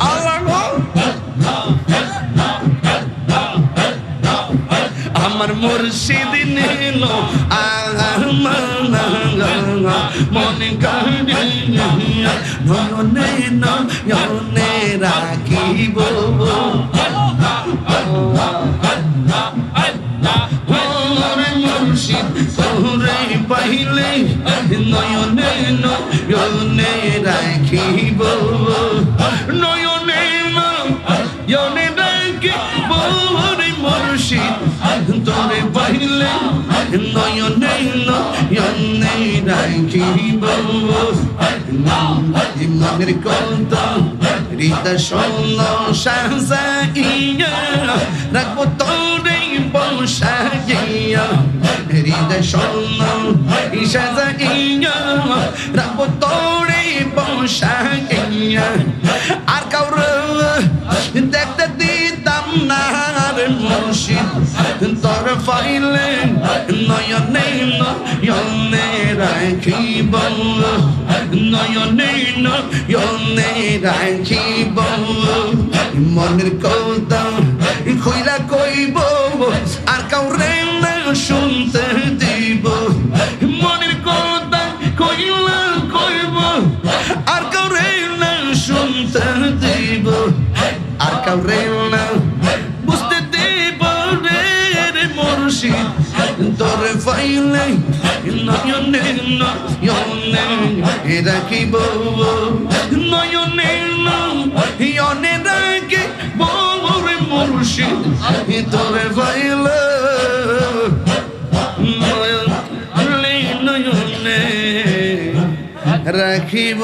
আল্লাহ আমার মুর্শিদ নিল মনে কাহিয়া নয়নে নয়নে রাখিব মুর্শিদ তোরে পাইলে নয়নে নয়নে রাখিব নয়নে নয়নে রাখিব মুর্শিদ তোরে পাইলে নয়নে নয়নে রাখিব মনের কথা হৃদয় শোন সাজাইয়া রাখবো তোরে বসাইয়া হৃদয় শোন সাজাইয়া রাখবো তোরে বসাইয়া আর কাউরে দেখতে দিতাম না রে মুর্শিদ তোর ফাইলে নয়নে নয়নে রাখিব নয়নে নয়নে রাখিব মনের কথা কইলা কইব আর কাউরে না শুনতে দিব মনের কথা কইলা কইব আর কাউরে না শুনতে দিব আর কাউরে না বুঝতে দিব রে মুর্শিদ তোর ফাইলে নয়নে নয়নে রাখিব নয়নে নয়নে রাখিব রে মুর্শিদ তোর ফাইলে নয়নে নয়নে রাখিব